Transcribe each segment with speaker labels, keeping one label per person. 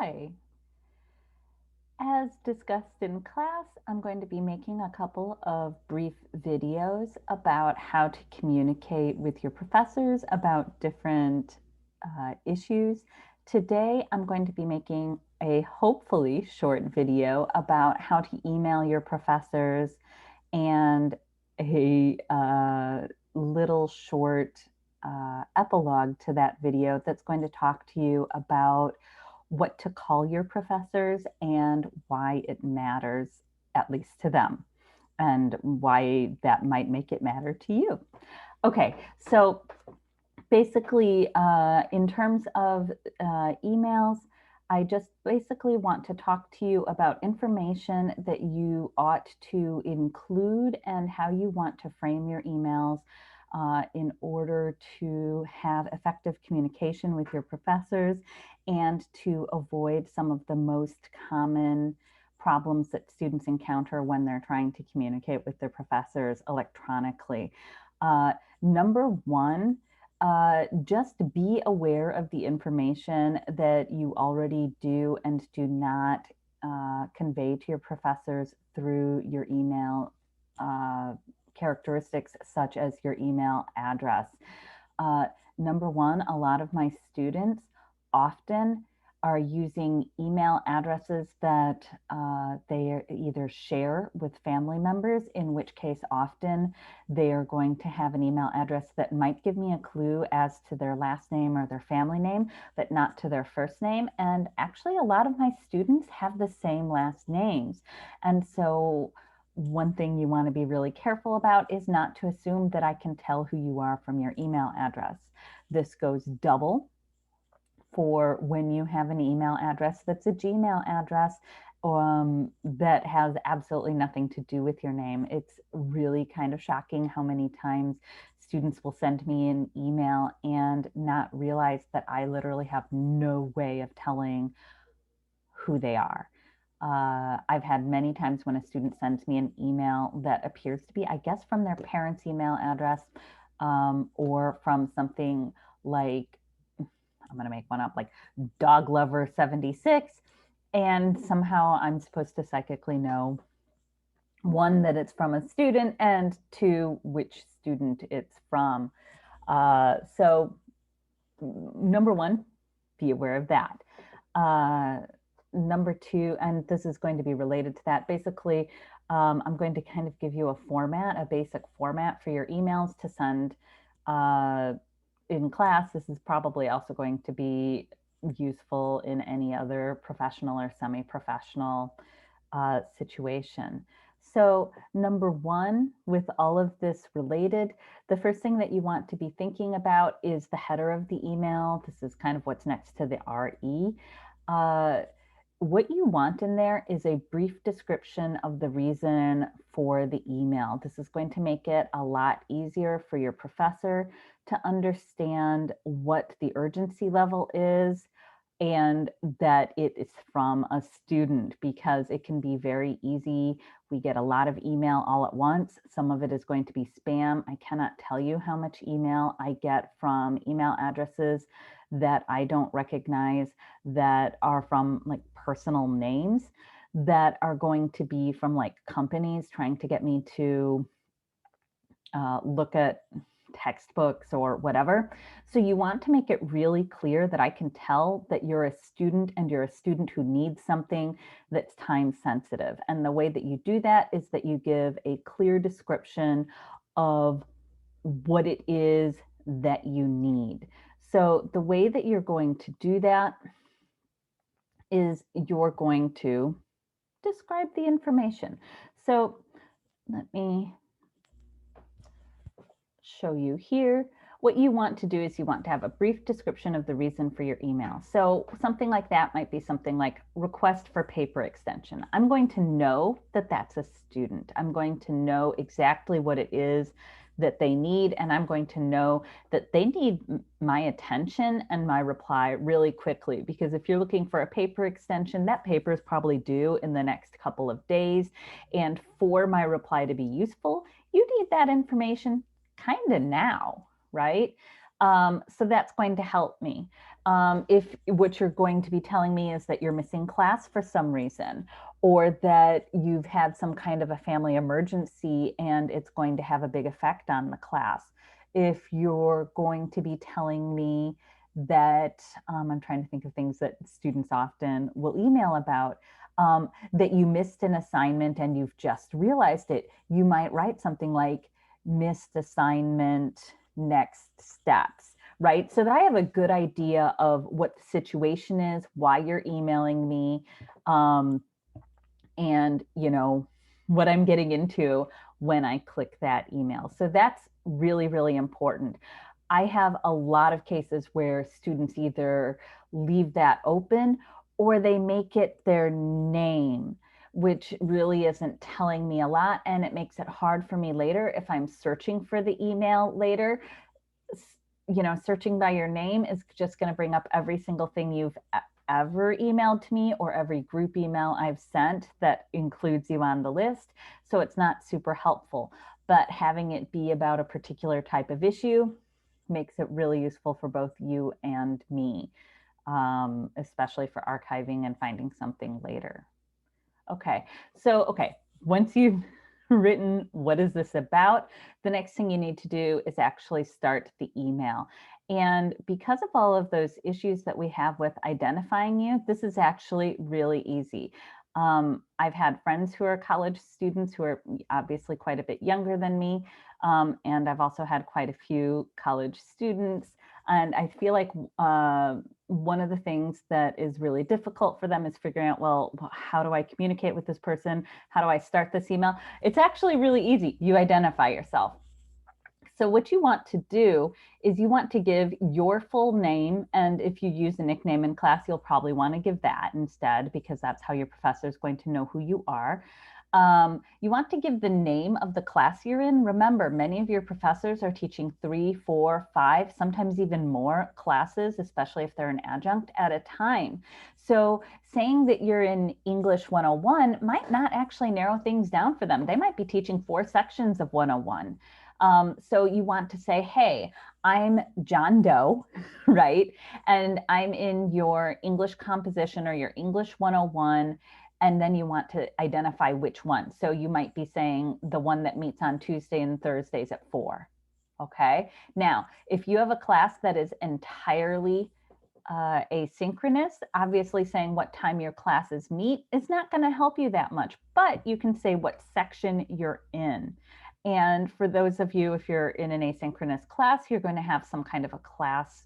Speaker 1: Hi. As discussed in class, I'm going to be making a couple of brief videos about how to communicate with your professors about different issues. Today, I'm going to be making a hopefully short video about how to email your professors and a little short epilogue to that video that's going to talk to you about what to call your professors and why it matters, at least to them, and why that might make it matter to you. Okay, so basically, in terms of emails, I just basically want to talk to you about information that you ought to include and how you want to frame your emails in order to have effective communication with your professors and to avoid some of the most common problems that students encounter when they're trying to communicate with their professors electronically. Number one, just be aware of the information that you already do and do not convey to your professors through your email characteristics, such as your email address. Uh, Number one, a lot of my students often are using email addresses that they either share with family members, in which case often they are going to have an email address that might give me a clue as to their last name or their family name, but not to their first name. And actually, a lot of my students have the same last names. And so one thing you want to be really careful about is not to assume that I can tell who you are from your email address. This goes double for when you have an email address that's a Gmail address that has absolutely nothing to do with your name. It's really kind of shocking how many times students will send me an email and not realize that I literally have no way of telling who they are. I've had many times when a student sends me an email that appears to be, I guess, from their parents' email address or from something like, I'm going to make one up, like Dog Lover 76. And somehow I'm supposed to psychically know, one, that it's from a student, and two, which student it's from. So, number one, be aware of that. Number two, and this is going to be related to that, basically, I'm going to kind of give you a format, a basic format for your emails to send in class. This is probably also going to be useful in any other professional or semi-professional situation. So number one, with all of this related, the first thing that you want to be thinking about is the header of the email. This is kind of what's next to the RE. What you want in there is a brief description of the reason for the email. This is going to make it a lot easier for your professor to understand what the urgency level is and that it is from a student, because it can be very easy. We get a lot of email all at once. Some of it is going to be spam. I cannot tell you how much email I get from email addresses that I don't recognize, that are from like personal names, that are going to be from like companies trying to get me to look at textbooks or whatever. So you want to make it really clear that I can tell that you're a student and you're a student who needs something that's time sensitive. And the way that you do that is that you give a clear description of what it is that you need. So the way that you're going to do that is you're going to describe the information. So let me show you here. What you want to do is you want to have a brief description of the reason for your email. So something like that might be something like request for paper extension. I'm going to know that that's a student. I'm going to know exactly what it is that they need, and I'm going to know that they need my attention and my reply really quickly, because if you're looking for a paper extension, that paper is probably due in the next couple of days. And for my reply to be useful, you need that information kind of now, right? So that's going to help me. If what you're going to be telling me is that you're missing class for some reason, or that you've had some kind of a family emergency and it's going to have a big effect on the class. If you're going to be telling me that, I'm trying to think of things that students often will email about, that you missed an assignment and you've just realized it, you might write something like missed assignment, next steps, right? So that I have a good idea of what the situation is, why you're emailing me, um, and what I'm getting into when I click that email. So that's really, really important. I have a lot of cases where students either leave that open or they make it their name, which really isn't telling me a lot. And it makes it hard for me later if I'm searching for the email later. Searching by your name is just going to bring up every single thing you've ever emailed to me or every group email I've sent that includes you on the list. So it's not super helpful. But having it be about a particular type of issue makes it really useful for both you and me, especially for archiving and finding something later. Okay, once you've written what is this about, the next thing you need to do is actually start the email. And because of all of those issues that we have with identifying you, this is actually really easy. I've had friends who are college students who are obviously quite a bit younger than me. And I've also had quite a few college students. And I feel like one of the things that is really difficult for them is figuring out, well, how do I communicate with this person? How do I start this email? It's actually really easy. You identify yourself. So what you want to do is you want to give your full name. And if you use a nickname in class, you'll probably want to give that instead, because that's how your professor is going to know who you are. You want to give the name of the class you're in. Remember, many of your professors are teaching 3, 4, 5, sometimes even more classes, especially if they're an adjunct at a time. So saying that you're in English 101 might not actually narrow things down for them. They might be teaching 4 sections of 101. So you want to say, hey, I'm John Doe, right? And I'm in your English composition or your English 101. And then you want to identify which one. So you might be saying the one that meets on Tuesday and Thursdays at 4. Okay. Now, if you have a class that is entirely asynchronous, obviously saying what time your classes meet is not going to help you that much, but you can say what section you're in. And for those of you, if you're in an asynchronous class, you're going to have some kind of a class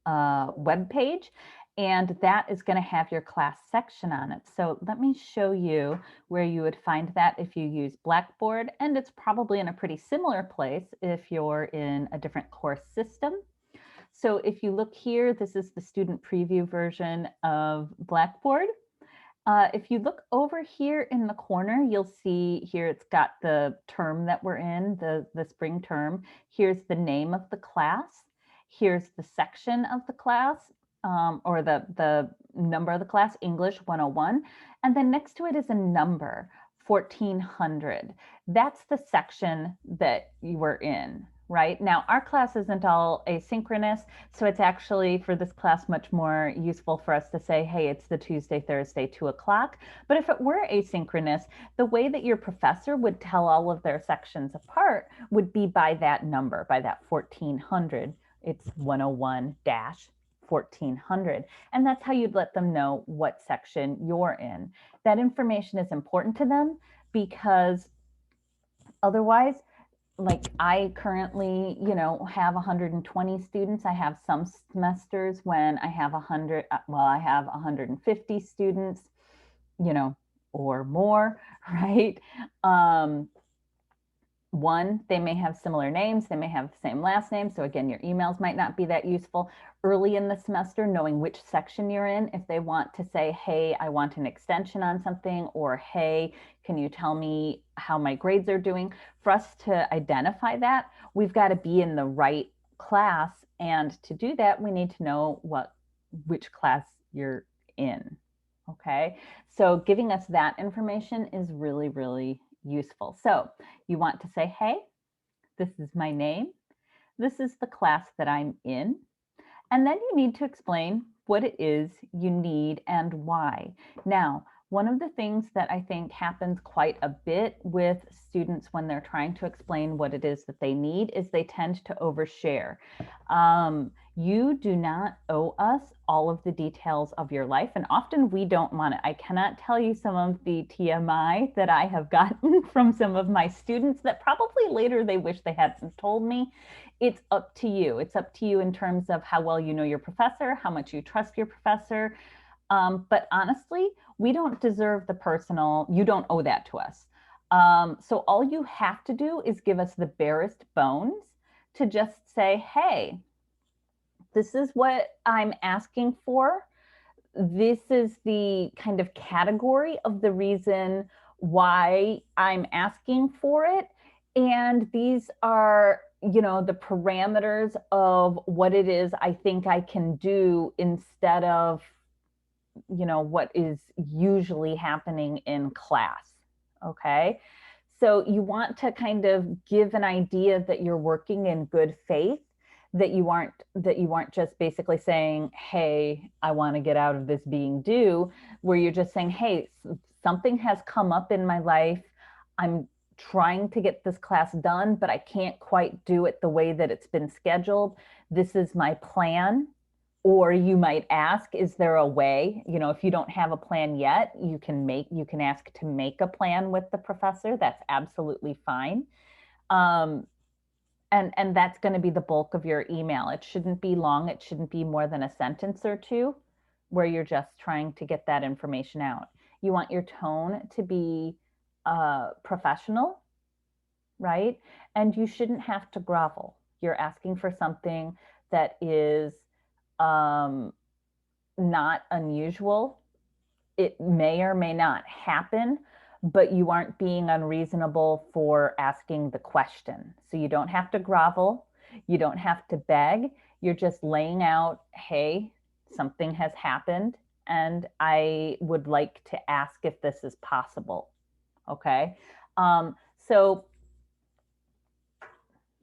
Speaker 1: web page, and that is going to have your class section on it. So let me show you where you would find that if you use Blackboard, and it's probably in a pretty similar place if you're in a different course system. So if you look here, this is the student preview version of Blackboard. If you look over here in the corner, you'll see here it's got the term that we're in, the spring term. Here's the name of the class. Here's the section of the class, or the number of the class, English 101. And then next to it is a number, 1400. That's the section that you were in. Right now, our class isn't all asynchronous, so it's actually for this class much more useful for us to say, hey, it's the Tuesday, Thursday, 2 o'clock. But if it were asynchronous, the way that your professor would tell all of their sections apart would be by that number, by that 1400. It's 101-1400. And that's how you'd let them know what section you're in. That information is important to them because otherwise, like I currently, have 120 students. I have some semesters when I have 100, I have 150 students, or more, right? One, they may have similar names, they may have the same last name. So again, your emails might not be that useful. Early in the semester, knowing which section you're in, if they want to say, hey, I want an extension on something, or hey, can you tell me how my grades are doing? For us to identify that, we've got to be in the right class. And to do that, we need to know which class you're in. Okay, so giving us that information is really, really useful. So you want to say, hey, this is my name. This is the class that I'm in. And then you need to explain what it is you need and why. Now, one of the things that I think happens quite a bit with students when they're trying to explain what it is that they need is they tend to overshare. You do not owe us all of the details of your life, and often we don't want it. I cannot tell you some of the TMI that I have gotten from some of my students that probably later they wish they hadn't told me. It's up to you. It's up to you in terms of how well you know your professor, how much you trust your professor. But honestly, we don't deserve the personal, you don't owe that to us. So all you have to do is give us the barest bones to just say, hey, this is what I'm asking for. This is the kind of category of the reason why I'm asking for it. And these are, the parameters of what it is I think I can do instead of, what is usually happening in class. Okay. So you want to kind of give an idea that you're working in good faith, that you aren't just basically saying, hey, I want to get out of this being due, where you're just saying, hey, something has come up in my life. I'm trying to get this class done, but I can't quite do it the way that it's been scheduled. This is my plan. Or you might ask, is there a way? If you don't have a plan yet, you can ask to make a plan with the professor. That's absolutely fine. Um, and that's going to be the bulk of your email. It shouldn't be long. It shouldn't be more than a sentence or two where you're just trying to get that information out. You want your tone to be professional, right? And you shouldn't have to grovel. You're asking for something that is um, not unusual. It may or may not happen, but you aren't being unreasonable for asking the question. So you don't have to grovel. You don't have to beg. You're just laying out, hey, something has happened, and I would like to ask if this is possible. Okay. So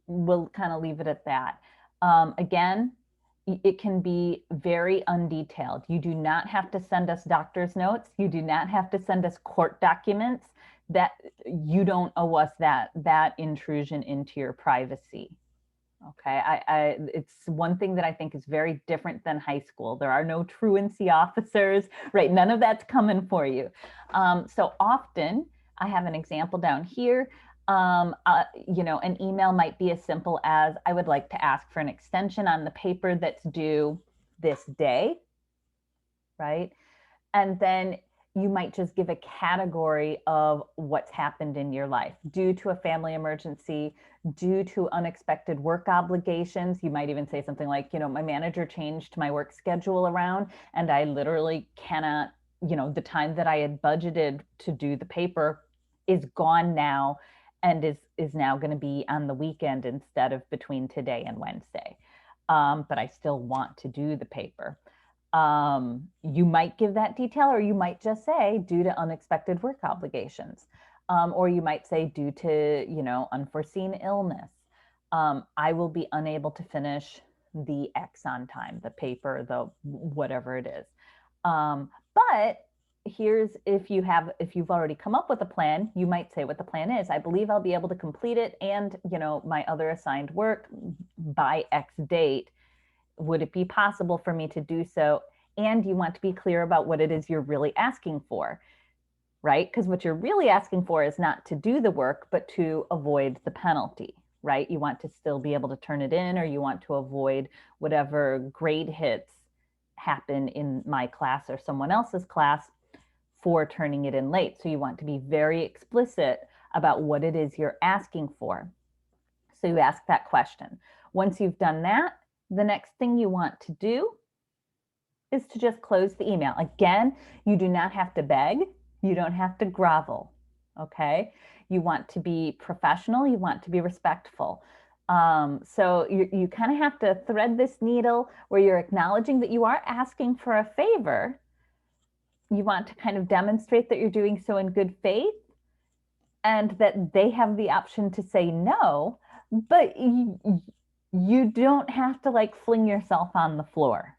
Speaker 1: we'll kind of leave it at that. Again, it can be very undetailed. You do not have to send us doctor's notes. You do not have to send us court documents. That you don't owe us that intrusion into your privacy. Okay, it's one thing that I think is very different than high school. There are no truancy officers, right? None of that's coming for you. So often, I have an example down here. An email might be as simple as, I would like to ask for an extension on the paper that's due this day, right? And then you might just give a category of what's happened in your life due to a family emergency, due to unexpected work obligations. You might even say something like, my manager changed my work schedule around and I literally cannot, the time that I had budgeted to do the paper is gone now and is now going to be on the weekend instead of between today and Wednesday. But I still want to do the paper. You might give that detail, or you might just say due to unexpected work obligations, or you might say due to unforeseen illness. I will be unable to finish the X on time, the paper, the whatever it is. But here's, if you've already come up with a plan, you might say what the plan is. I believe I'll be able to complete it and my other assigned work by X date. Would it be possible for me to do so? And you want to be clear about what it is you're really asking for, right? Because what you're really asking for is not to do the work, but to avoid the penalty, right? You want to still be able to turn it in, or you want to avoid whatever grade hits happen in my class or someone else's class for turning it in late. So you want to be very explicit about what it is you're asking for. So you ask that question. Once you've done that, the next thing you want to do is to just close the email. Again, you do not have to beg. You don't have to grovel. Okay. You want to be professional. You want to be respectful. So you kind of have to thread this needle where you're acknowledging that you are asking for a favor. You want to kind of demonstrate that you're doing so in good faith and that they have the option to say no, but You don't have to like fling yourself on the floor,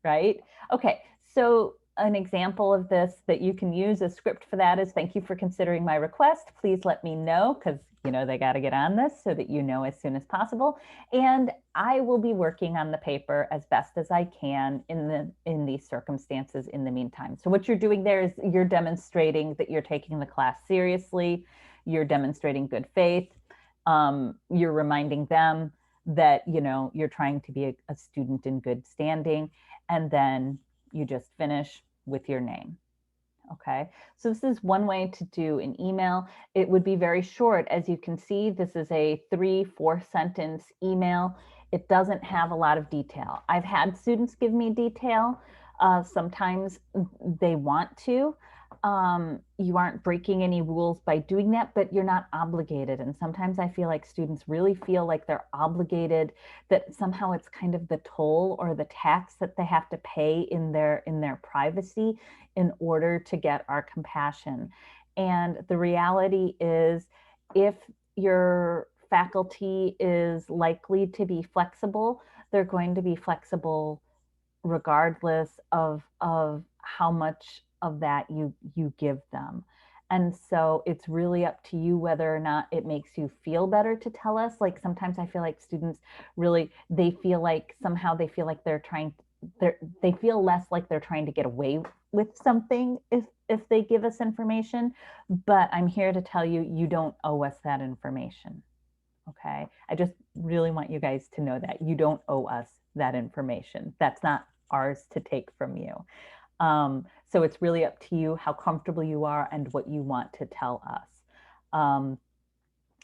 Speaker 1: right? Okay, so an example of this that you can use, a script for that is, thank you for considering my request. Please let me know, because they got to get on this so that as soon as possible. And I will be working on the paper as best as I can in these circumstances in the meantime. So what you're doing there is you're demonstrating that you're taking the class seriously. You're demonstrating good faith. You're reminding them that you're trying to be a student in good standing, and then you just finish with your name. Okay, so this is one way to do an email. It would be very short. As you can see, this is a 3-4 sentence email. It doesn't have a lot of detail. I've had students give me detail. Sometimes they want to. You aren't breaking any rules by doing that, but you're not obligated. And sometimes I feel like students really feel like they're obligated, that somehow it's kind of the toll or the tax that they have to pay in their privacy in order to get our compassion. And the reality is, if your faculty is likely to be flexible, they're going to be flexible regardless of how much of that you give them. And so it's really up to you whether or not it makes you feel better to tell us. Like sometimes I feel like students really, they feel like somehow they feel like they feel less like they're trying to get away with something if they give us information. But I'm here to tell you, you don't owe us that information. Okay. I just really want you guys to know that you don't owe us that information. That's not ours to take from you. So it's really up to you how comfortable you are and what you want to tell us.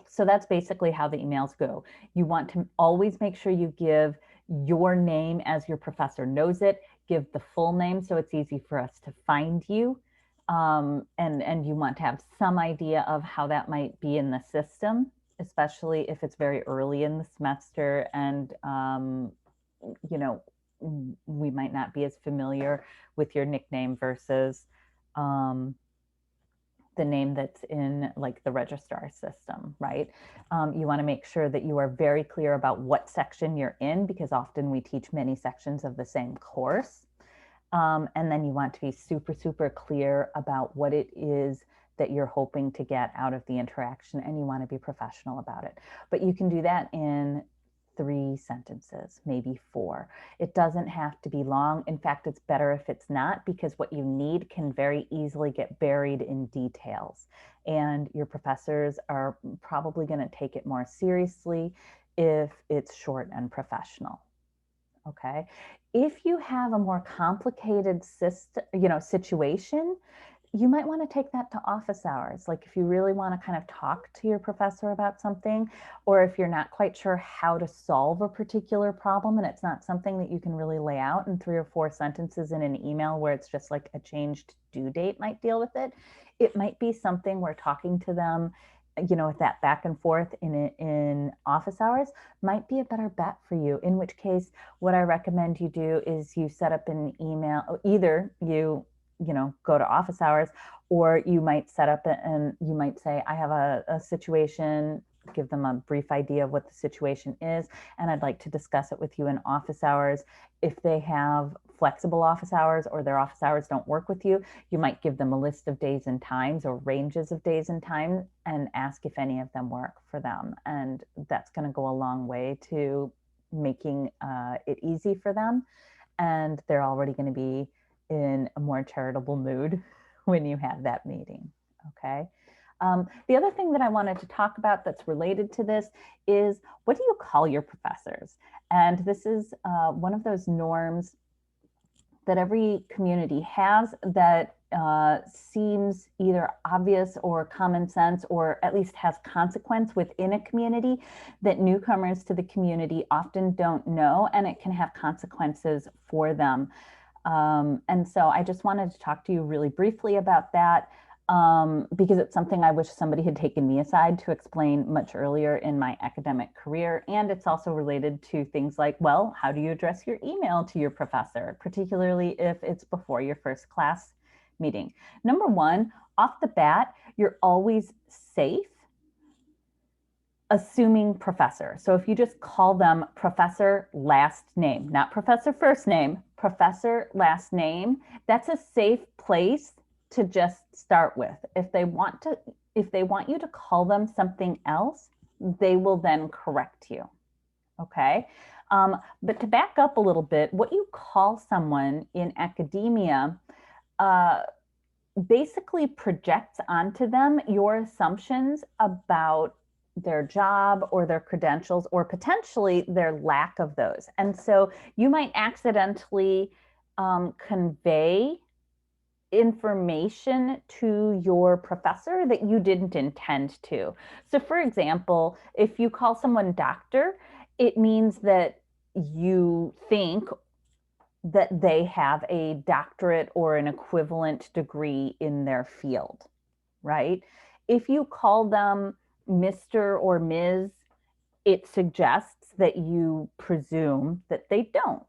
Speaker 1: So that's basically how the emails go. You want to always make sure you give your name as your professor knows it. Give the full name so it's easy for us to find you. And you want to have some idea of how that might be in the system, especially if it's very early in the semester and we might not be as familiar with your nickname versus the name that's in like the registrar system, right? You want to make sure that you are very clear about what section you're in, because often we teach many sections of the same course. And then you want to be super, super clear about what it is that you're hoping to get out of the interaction, and you want to be professional about it. But you can do that in 3 sentences, maybe 4. It doesn't have to be long. In fact, it's better if it's not, because what you need can very easily get buried in details. And your professors are probably going to take it more seriously if it's short and professional. Okay. If you have a more complicated situation, you might want to take that to office hours. Like if you really want to kind of talk to your professor about something, or if you're not quite sure how to solve a particular problem and it's not something that you can really lay out in 3 or 4 sentences in an email where it's just like a changed due date might deal with it. It might be something where talking to them, with that back and forth in office hours might be a better bet for you. In which case, what I recommend you do is you set up an email, either you go to office hours, or you might set up and you might say, I have a situation, give them a brief idea of what the situation is, and I'd like to discuss it with you in office hours. If they have flexible office hours or their office hours don't work with you, you might give them a list of days and times or ranges of days and times and ask if any of them work for them. And that's going to go a long way to making it easy for them. And they're already going to be in a more charitable mood when you have that meeting. Okay. The other thing that I wanted to talk about that's related to this is, what do you call your professors? And this is one of those norms that every community has that seems either obvious or common sense, or at least has consequence within a community, that newcomers to the community often don't know, and it can have consequences for them. And so I just wanted to talk to you really briefly about that, because it's something I wish somebody had taken me aside to explain much earlier in my academic career. And it's also related to things like, well, how do you address your email to your professor, particularly if it's before your first class meeting? Number one, off the bat, you're always safe assuming professor. So if you just call them professor last name, not professor first name, professor last name, that's a safe place to just start with. If they want you to call them something else, they will then correct you. Okay. But to back up a little bit, what you call someone in academia uh, basically projects onto them your assumptions about their job or their credentials or potentially their lack of those. And so you might accidentally convey information to your professor that you didn't intend to. So, for example, if you call someone doctor, it means that you think that they have a doctorate or an equivalent degree in their field, right? If you call them Mr. or Ms., it suggests that you presume that they don't,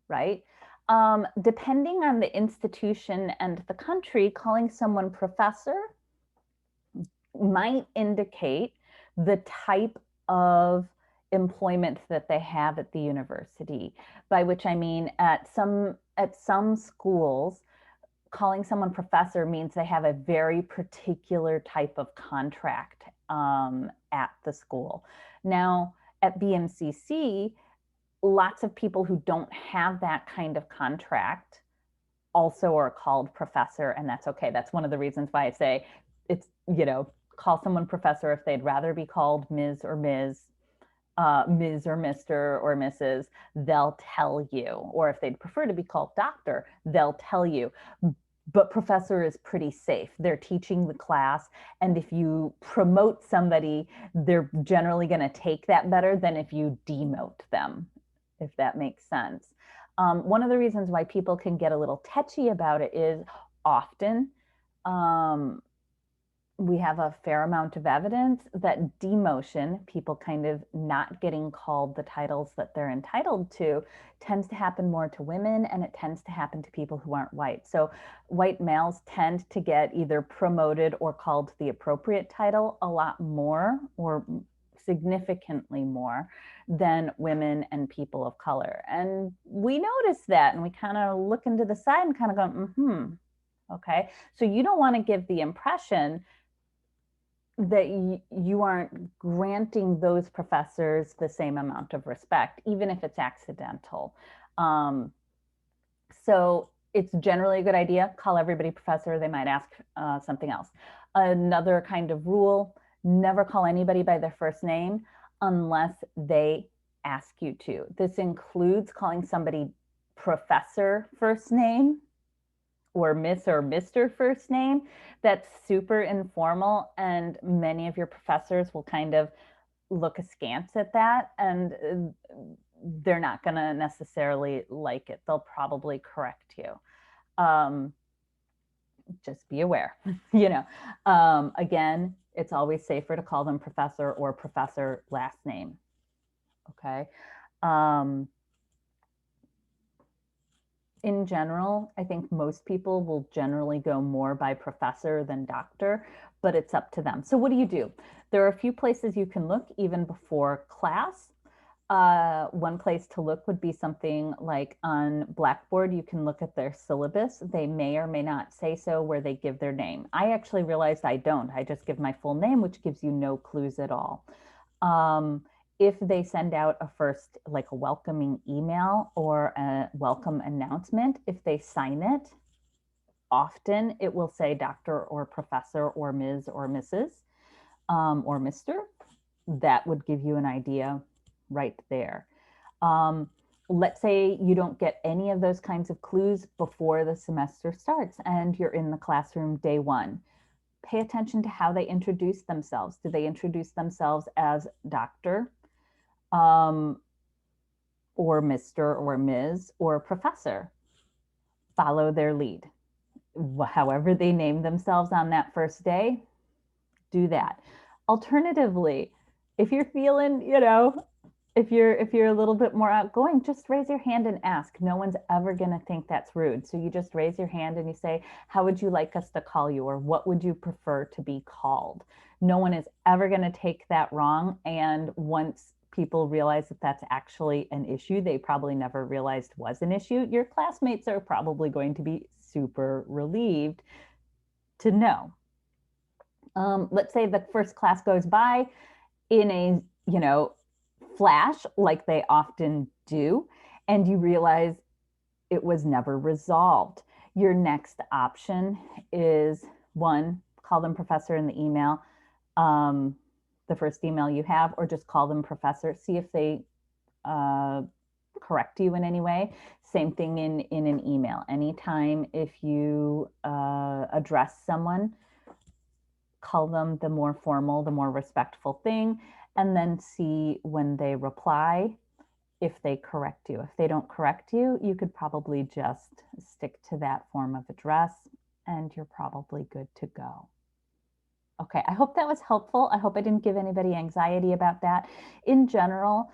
Speaker 1: right? Depending on the institution and the country, calling someone professor might indicate the type of employment that they have at the university, by which I mean at some schools, calling someone professor means they have a very particular type of contract at the school. Now, at BMCC, lots of people who don't have that kind of contract also are called professor, and that's okay. That's one of the reasons why I say it's, call someone professor if they'd rather be called Ms. or Ms. Ms. or Mr. or Mrs., they'll tell you. Or if they'd prefer to be called doctor, they'll tell you. But professor is pretty safe. They're teaching the class. And if you promote somebody, they're generally going to take that better than if you demote them, if that makes sense. One of the reasons why people can get a little touchy about it is often we have a fair amount of evidence that demotion, people kind of not getting called the titles that they're entitled to, tends to happen more to women, and it tends to happen to people who aren't white. So white males tend to get either promoted or called the appropriate title a lot more, or significantly more, than women and people of color. And we notice that, and we kind of look into the side and kind of go, okay. So you don't want to give the impression that you aren't granting those professors the same amount of respect, even if it's accidental. So it's generally a good idea. Call everybody professor. They might ask something else. Another kind of rule, never call anybody by their first name unless they ask you to. This includes calling somebody professor first name or Miss or Mr. first name. That's super informal, and many of your professors will kind of look askance at that, and they're not going to necessarily like it. They'll probably correct you. Just be aware. Again, it's always safer to call them professor or professor last name. Okay. In general, I think most people will generally go more by professor than doctor, but it's up to them. So what do? There are a few places you can look even before class. One place to look would be something like on Blackboard. You can look at their syllabus. They may or may not say so where they give their name. I actually realized I don't. I just give my full name, which gives you no clues at all. If they send out like a welcoming email or a welcome announcement, if they sign it, often it will say doctor or professor or Ms. or Mrs. Or Mr. That would give you an idea right there. Let's say you don't get any of those kinds of clues before the semester starts and you're in the classroom day one. Pay attention to how they introduce themselves. Do they introduce themselves as doctor, or Mr. or Ms. or professor? Follow their lead. However they name themselves on that first day, do that. Alternatively, if you're feeling, if you're a little bit more outgoing, just raise your hand and ask. No one's ever going to think that's rude. So you just raise your hand and you say, how would you like us to call you? Or what would you prefer to be called? No one is ever going to take that wrong. And once people realize that that's actually an issue they probably never realized was an issue, your classmates are probably going to be super relieved to know. Let's say the first class goes by in a, flash like they often do, and you realize it was never resolved. Your next option is one, call them professor in the email, um, the first email you have, or just call them professor, see if they uh, correct you in any way. Same thing in an email. Anytime if you address someone, call them the more formal, the more respectful thing, and then see when they reply if they correct you. If they don't correct you, you could probably just stick to that form of address and you're probably good to go. Okay, I hope that was helpful. I hope I didn't give anybody anxiety about that. In general,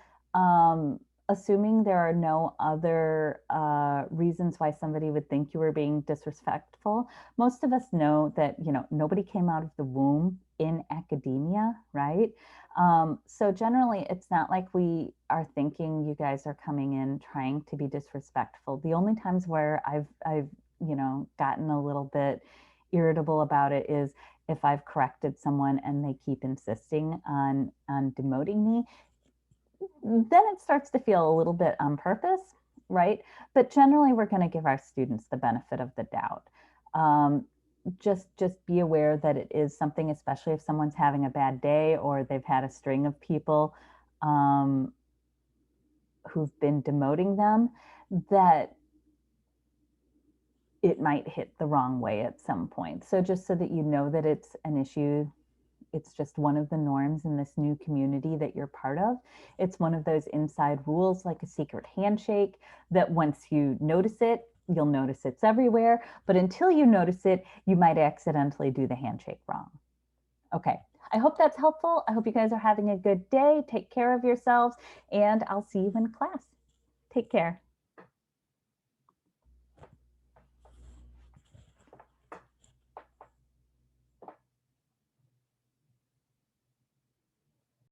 Speaker 1: assuming there are no other reasons why somebody would think you were being disrespectful, most of us know that, nobody came out of the womb in academia, right? So generally, it's not like we are thinking you guys are coming in trying to be disrespectful. The only times where I've gotten a little bit irritable about it is if I've corrected someone and they keep insisting on demoting me, then it starts to feel a little bit on purpose, right? But generally, we're going to give our students the benefit of the doubt. Just be aware that it is something, especially if someone's having a bad day or they've had a string of people who've been demoting them, that it might hit the wrong way at some point. So just so that you know that it's an issue, it's just one of the norms in this new community that you're part of. It's one of those inside rules, like a secret handshake, that once you notice it, you'll notice it's everywhere. But until you notice it, you might accidentally do the handshake wrong. Okay, I hope that's helpful. I hope you guys are having a good day. Take care of yourselves, and I'll see you in class. Take care.